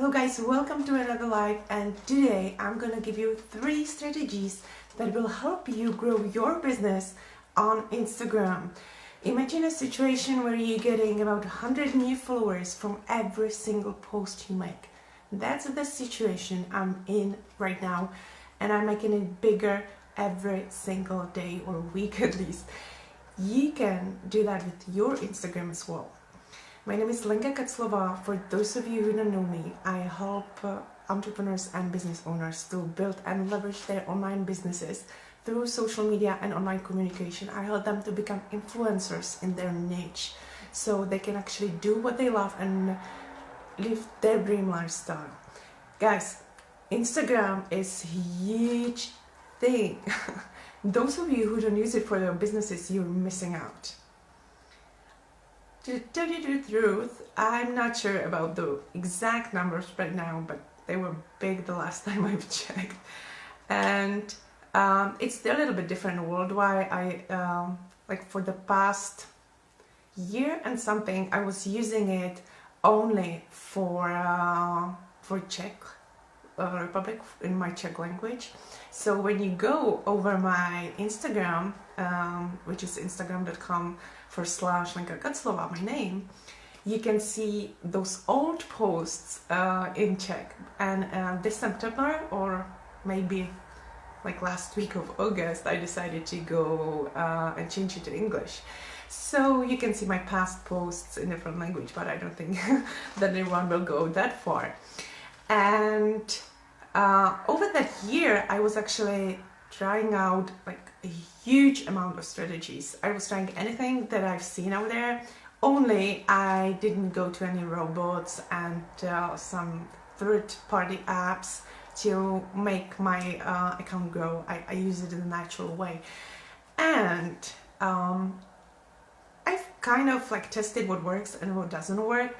Hello guys, welcome to another live, and today I'm gonna give you 3 strategies that will help you grow your business on Instagram. Imagine a situation where you're getting about 100 new followers from every single post you make. That's the situation I'm in right now, and I'm making it bigger every single day or week at least. You can do that with your Instagram as well. My name is Lenka Kaclova. For those of you who don't know me, I help entrepreneurs and business owners to build and leverage their online businesses through social media and online communication. I help them to become influencers in their niche so they can actually do what they love and live their dream lifestyle. Guys, Instagram is a huge thing. Those of you who don't use it for their businesses, you're missing out. To tell you the truth, I'm not sure about the exact numbers right now, but they were big the last time I've checked. And it's still a little bit different worldwide. Like for the past year and something, I was using it only for Czech Republic, in my Czech language. So when you go over my Instagram, which is instagram.com/Lenka Kaclova, my name, you can see those old posts in Czech. And this September, or maybe like last week of August, I decided to go and change it to English. So you can see my past posts in different language, but I don't think that anyone will go that far. And over that year, I was actually trying out like a huge amount of strategies. I was trying anything that I've seen out there, only I didn't go to any robots and some third-party apps to make my account grow. I use it in a natural way. And I've kind of like tested what works and what doesn't work.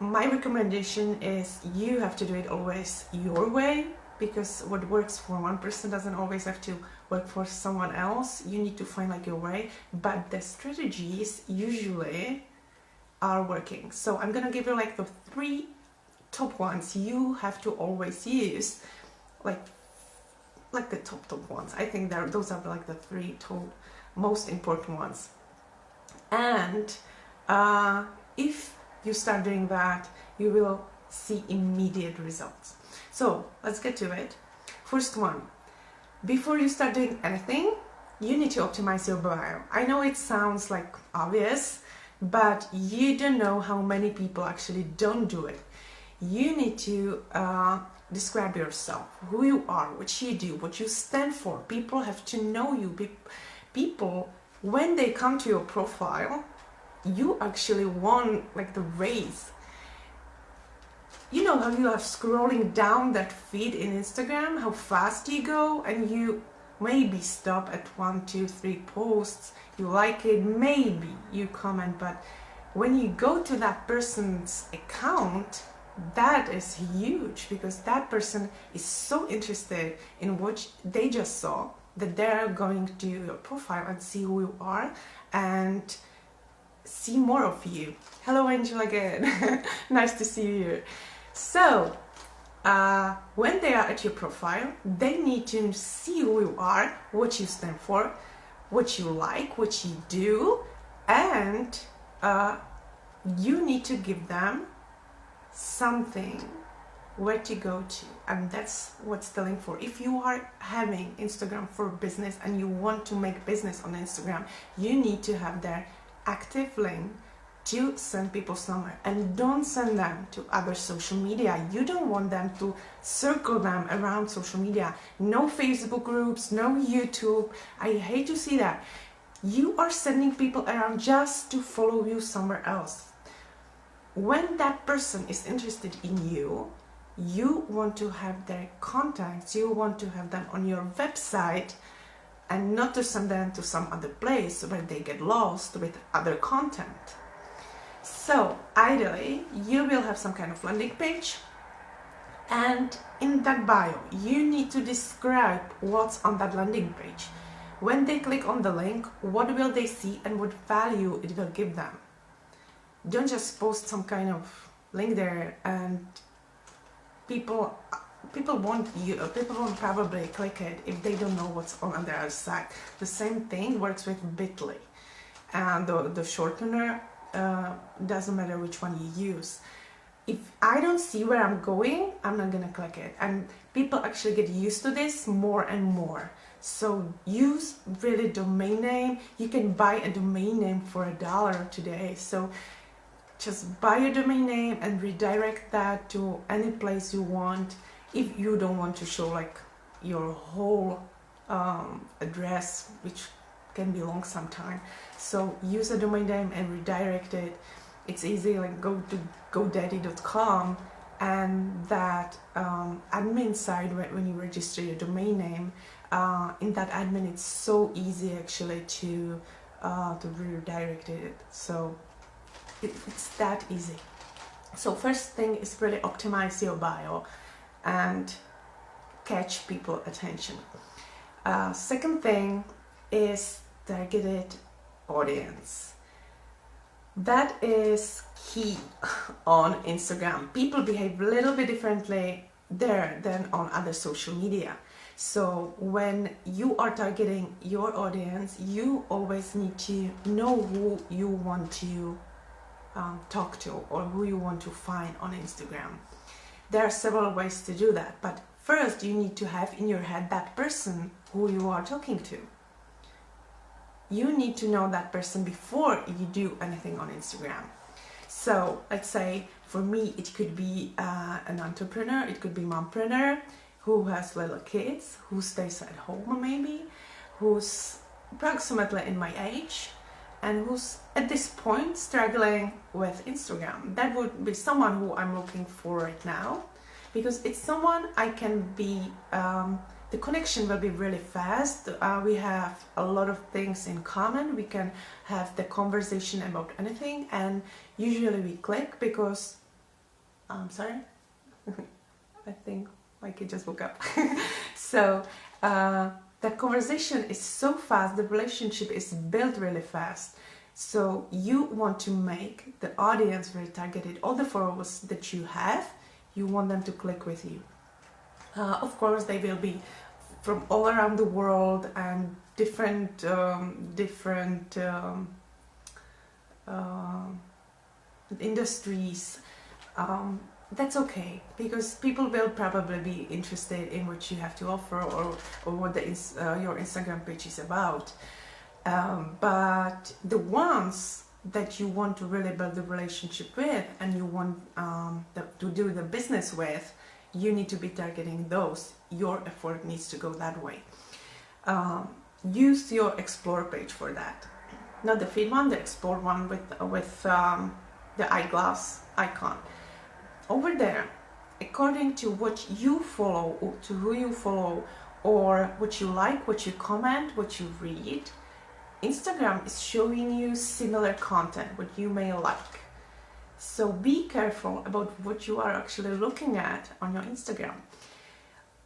My recommendation is you have to do it always your way, because what works for one person doesn't always have to work for someone else. You need to find like your way, but the strategies usually are working. So I'm gonna give you like the 3 top ones you have to always use, like the top ones. I think those are like the 3 most important ones. And if you start doing that, you will see immediate results. So let's get to it. First one, before you start doing anything, you need to optimize your bio. I know it sounds like obvious, but you don't know how many people actually don't do it. You need to describe yourself, who you are, what you do, what you stand for. People have to know you. People, when they come to your profile, you actually won like the race. You know how you are scrolling down that feed in Instagram, how fast you go, and you maybe stop at 1, 2, 3 posts, you like it, maybe you comment, but when you go to that person's account, that is huge, because that person is so interested in what they just saw that they're going to your profile and see who you are and see more of you. Hello Angel again. Nice to see you here. So when they are at your profile, they need to see who you are, what you stand for, what you like, what you do, and you need to give them something where to go to, and that's what's the link for. If you are having Instagram for business and you want to make business on Instagram, you need to have their active link to send people somewhere, and don't send them to other social media. You don't want them to circle them around social media. No Facebook groups, no YouTube. I hate to see that. You are sending people around just to follow you somewhere else. When that person is interested in you, you want to have their contacts, you want to have them on your website, and not to send them to some other place where they get lost with other content. So ideally, you will have some kind of landing page, and in that bio, you need to describe what's on that landing page. When they click on the link, what will they see and what value it will give them. Don't just post some kind of link there and people won't probably click it if they don't know what's on the other side. The same thing works with Bitly, and the shortener doesn't matter which one you use. If I don't see where I'm going, I'm not gonna click it. And people actually get used to this more and more. So use really domain name. You can buy a domain name for $1 today. So just buy a domain name and redirect that to any place you want. If you don't want to show like your whole address, which can be long sometime. So use a domain name and redirect it. It's easy, like go to GoDaddy.com, and that admin side, when you register your domain name, in that admin, it's so easy actually to redirect it. So it's that easy. So first thing is really optimize your bio and catch people's attention. Second thing is targeted audience. That is key on Instagram. People behave a little bit differently there than on other social media. So when you are targeting your audience, you always need to know who you want to talk to or who you want to find on Instagram. There are several ways to do that, but first you need to have in your head that person who you are talking to. You need to know that person before you do anything on Instagram. So let's say for me it could be an entrepreneur, it could be mompreneur who has little kids, who stays at home maybe, who's approximately in my age, and who's at this point struggling with Instagram. That would be someone who I'm looking for right now, because it's someone I can be, the connection will be really fast. We have a lot of things in common. We can have the conversation about anything, and usually we click because, I'm sorry, I think my kid just woke up. So that conversation is so fast, the relationship is built really fast. So you want to make the audience very targeted. All the followers that you have, you want them to click with you. Of course, they will be from all around the world and different industries. That's okay, because people will probably be interested in what you have to offer or what your Instagram page is about. But the ones that you want to really build the relationship with and you want to do the business with, you need to be targeting those. Your effort needs to go that way. Use your explore page for that. Not the feed one, the explore one with the eyeglass icon. Over there, according to what you follow, or to who you follow, or what you like, what you comment, what you read, Instagram is showing you similar content, what you may like. So be careful about what you are actually looking at on your Instagram.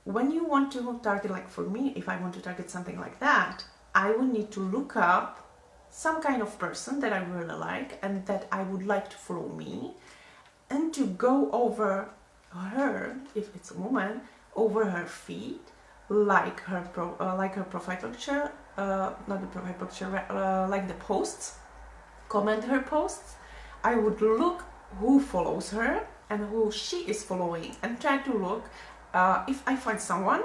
When you want to target, like for me, if I want to target something like that, I would need to look up some kind of person that I really like and that I would like to follow me, and to go over her, if it's a woman, over her feed, like her profile picture, not the profile picture, like the posts, comment her posts. I would look who follows her and who she is following, and try to look if I find someone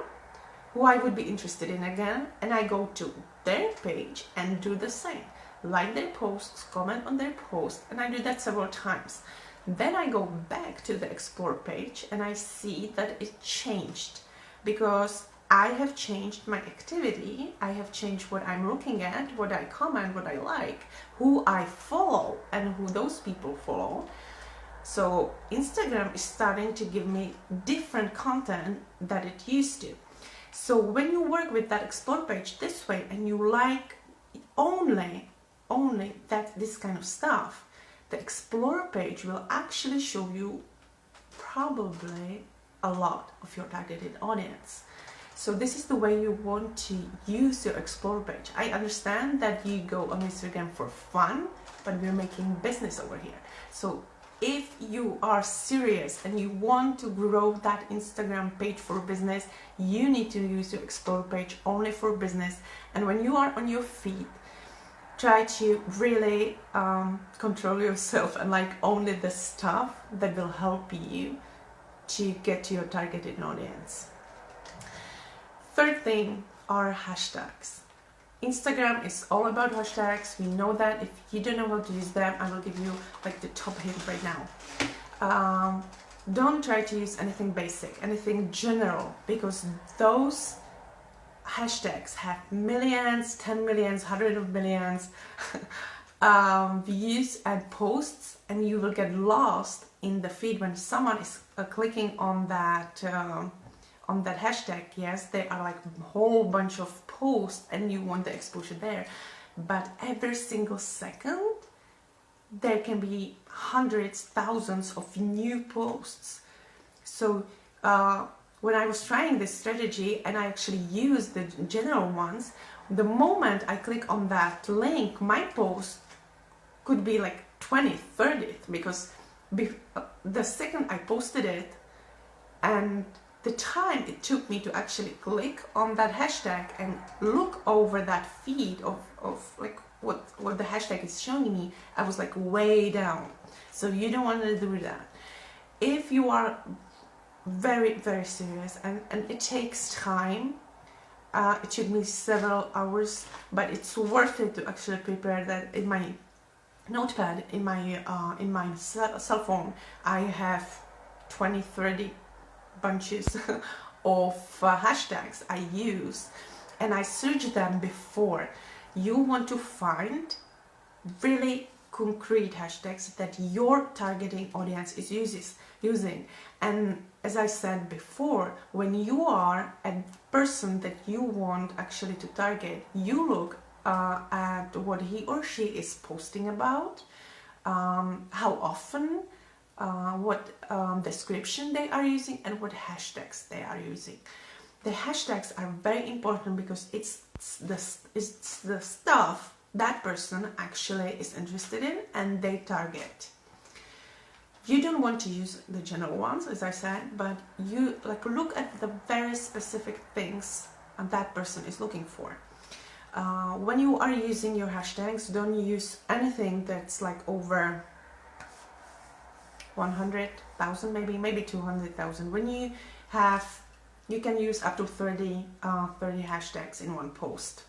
who I would be interested in again, and I go to their page and do the same, like their posts, comment on their posts, and I do that several times. Then I go back to the explore page and I see that it changed, because I have changed my activity, I have changed what I'm looking at, what I comment, what I like, who I follow and who those people follow. So Instagram is starting to give me different content than it used to. So when you work with that explore page this way and you like only this kind of stuff, the explore page will actually show you probably a lot of your targeted audience. So this is the way you want to use your explore page. I understand that you go on Instagram for fun, but we're making business over here. So If you are serious and you want to grow that Instagram page for business, you need to use your Explore page only for business. And when you are on your feet, try to really control yourself and like only the stuff that will help you to get to your targeted audience. Third thing are hashtags. Instagram is all about hashtags. We know that. If you don't know how to use them, I will give you like the top hint right now. Don't try to use anything basic, anything general, because those hashtags have millions, 10 millions, hundreds of millions views and posts, and you will get lost in the feed when someone is clicking on that hashtag. Yes, there are like a whole bunch of posts and you want the exposure there, but every single second there can be hundreds, thousands of new posts. So when I was trying this strategy and I actually used the general ones, the moment I click on that link, my post could be like 20th, 30th, because the second I posted it and the time it took me to actually click on that hashtag and look over that feed of like what the hashtag is showing me, I was like way down. So you don't want to do that. If you are very, very serious, and it takes time, it took me several hours, but it's worth it to actually prepare that. In my notepad, in my cell phone, I have 20-30 bunches of hashtags I use, and I search them before. You want to find really concrete hashtags that your targeting audience is using. And as I said before, when you are a person that you want actually to target, you look at what he or she is posting about, how often, what description they are using, and what hashtags they are using. The hashtags are very important because it's the stuff that person actually is interested in and they target. You don't want to use the general ones, as I said, but you like look at the very specific things that person is looking for. When you are using your hashtags, don't use anything that's like over 100,000, maybe 200,000. When you can use up to 30 hashtags in one post.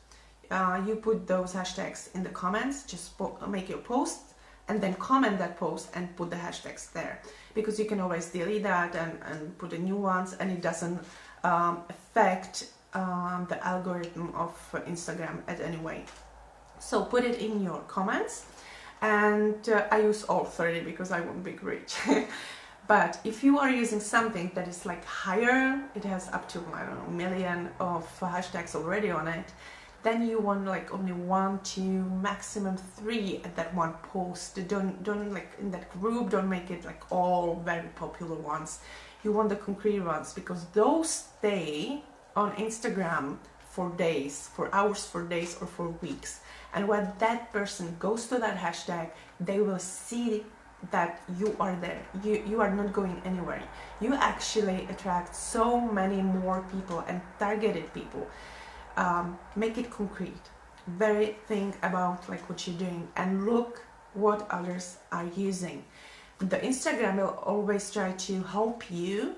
You put those hashtags in the comments, just make your post and then comment that post and put the hashtags there, because you can always delete that and put the new ones, and it doesn't affect the algorithm of Instagram at any way. So put it in your comments, and I use all 30 because I want big reach. But if you are using something that is like higher, it has up to, I don't know, 1 million of hashtags already on it, then you want like only 1, 2, maximum 3 at that one post. Don't like in that group, don't make it like all very popular ones. You want the concrete ones, because those stay on Instagram for days, for hours, for days, or for weeks. And when that person goes to that hashtag, they will see that you are there. You are not going anywhere. You actually attract so many more people and targeted people. Make it concrete. Very think about like what you're doing and look what others are using. The Instagram will always try to help you,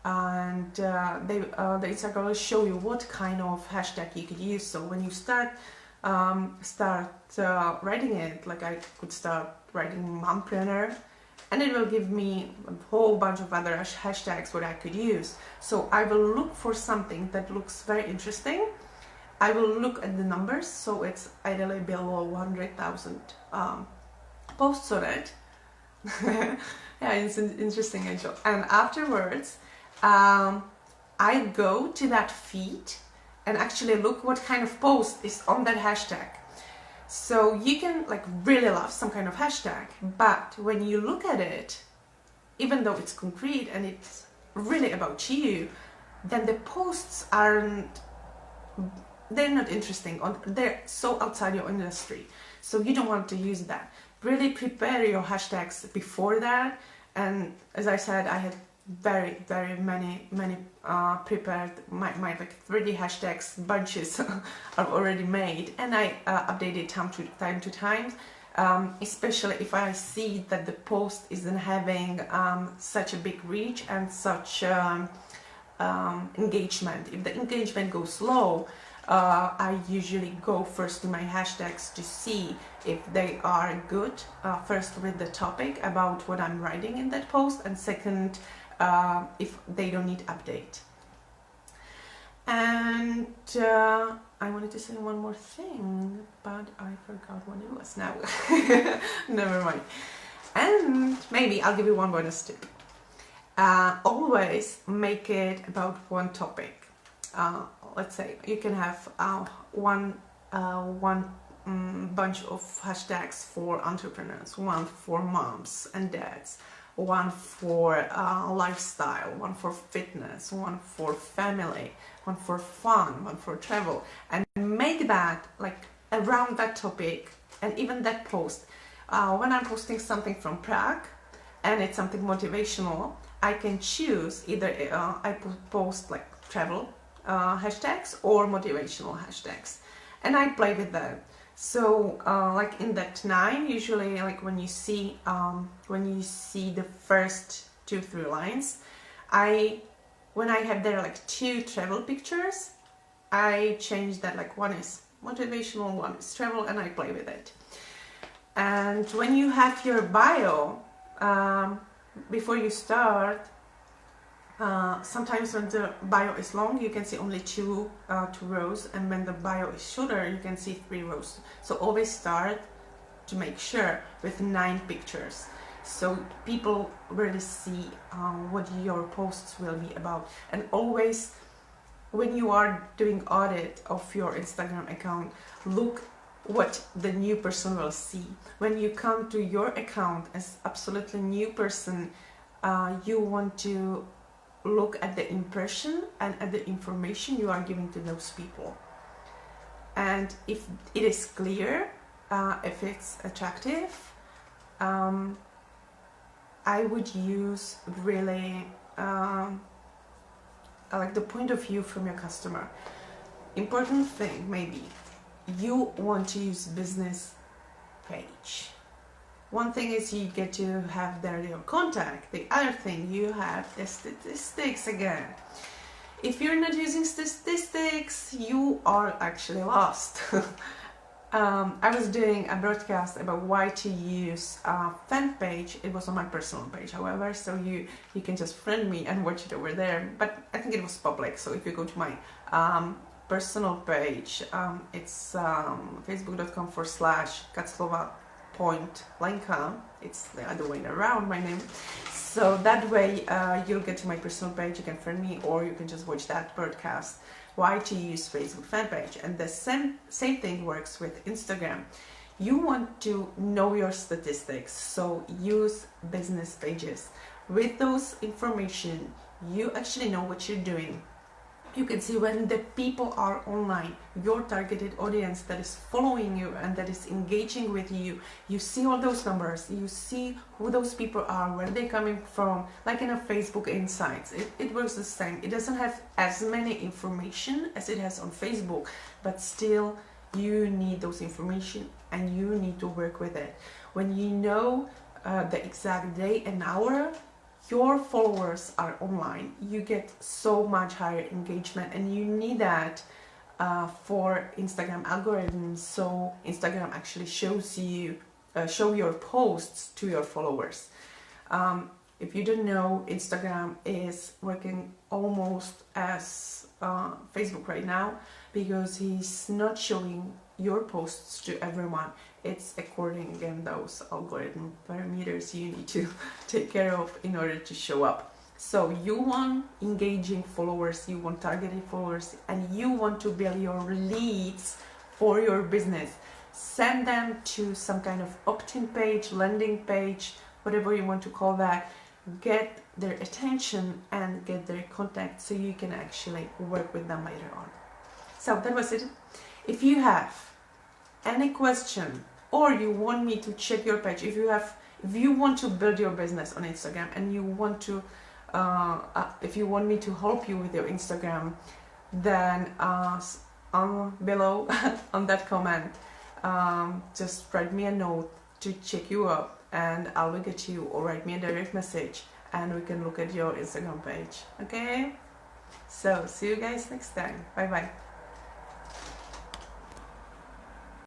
and the Instagram will show you what kind of hashtag you could use. So when you start writing it, like I could start writing mompreneur, and it will give me a whole bunch of other hashtags what I could use. So I will look for something that looks very interesting. I will look at the numbers, so it's ideally below 100,000 posts on it. Yeah, it's interesting, Angel. And afterwards, I go to that feed and actually look what kind of post is on that hashtag. So you can like really love some kind of hashtag, but when you look at it, even though it's concrete and it's really about you, then the posts they're not interesting, they're so outside your industry, so you don't want to use that. really prepare your hashtags before that. And as I said, I had very many prepared. My like 30 hashtags bunches are already made, and I update it time to time. Especially if I see that the post isn't having such a big reach and such engagement. If the engagement goes low, I usually go first to my hashtags to see if they are good, first with the topic about what I'm writing in that post, and second, if they don't need update. And I wanted to say one more thing, but I forgot what it was now. Never mind. And maybe I'll give you one bonus tip. Always make it about one topic. Let's say you can have one bunch of hashtags for entrepreneurs, one for moms and dads, one for lifestyle, one for fitness, one for family, one for fun, one for travel, and make that like around that topic. And even that post, when I'm posting something from Prague and it's something motivational, I can choose either I post like travel hashtags or motivational hashtags, and I play with them. So like in that 9, usually like when you see the first 2-3 lines, when I have there like 2 travel pictures, I change that, like one is motivational, one is travel, and I play with it. And when you have your bio, before you start, sometimes when the bio is long, you can see only two rows, and when the bio is shorter, you can see 3 rows. So always start, to make sure, with 9 pictures, so people really see what your posts will be about. And always, when you are doing audit of your Instagram account, look what the new person will see. When you come to your account as absolutely new person, you want to look at the impression and at the information you are giving to those people. And if it is clear, if it's attractive, I would use really like the point of view from your customer. Important thing, maybe you want to use business page. One thing is you get to have there your contact. The other thing, you have the statistics again. If you're not using statistics, you are actually lost. I was doing a broadcast about why to use a fan page. It was on my personal page, however, so you can just friend me and watch it over there. But I think it was public, so if you go to my personal page, it's facebook.com/Kaclova.Lenka. It's the other way around, my name. So that way you'll get to my personal page, you can friend me, or you can just watch that broadcast, why to use Facebook fan page. And the same thing works with Instagram. You want to know your statistics, so use business pages. With those information, you actually know what you're doing. You can see when the people are online, your targeted audience that is following you and that is engaging with you. You see all those numbers, you see who those people are, where they're coming from, like in a Facebook Insights. It works the same. It doesn't have as many information as it has on Facebook, but still you need those information and you need to work with it. When you know the exact day and hour your followers are online, you get so much higher engagement, and you need that for Instagram algorithms, so Instagram actually shows you show your posts to your followers. If you don't know, Instagram is working almost as Facebook right now, because he's not showing your posts to everyone. It's according, again, those algorithm parameters you need to take care of in order to show up. So you want engaging followers, you want targeted followers, and you want to build your leads for your business. Send them to some kind of opt-in page, landing page, whatever you want to call that. Get their attention and get their contact so you can actually work with them later on. So that was it. If you have any question or you want me to check your page, if you want to build your business on Instagram and you want to if you want me to help you with your Instagram, then below on that comment, just write me a note to check you up, and I will get you, or write me a direct message and we can look at your Instagram page. Okay, so see you guys next time. Bye bye.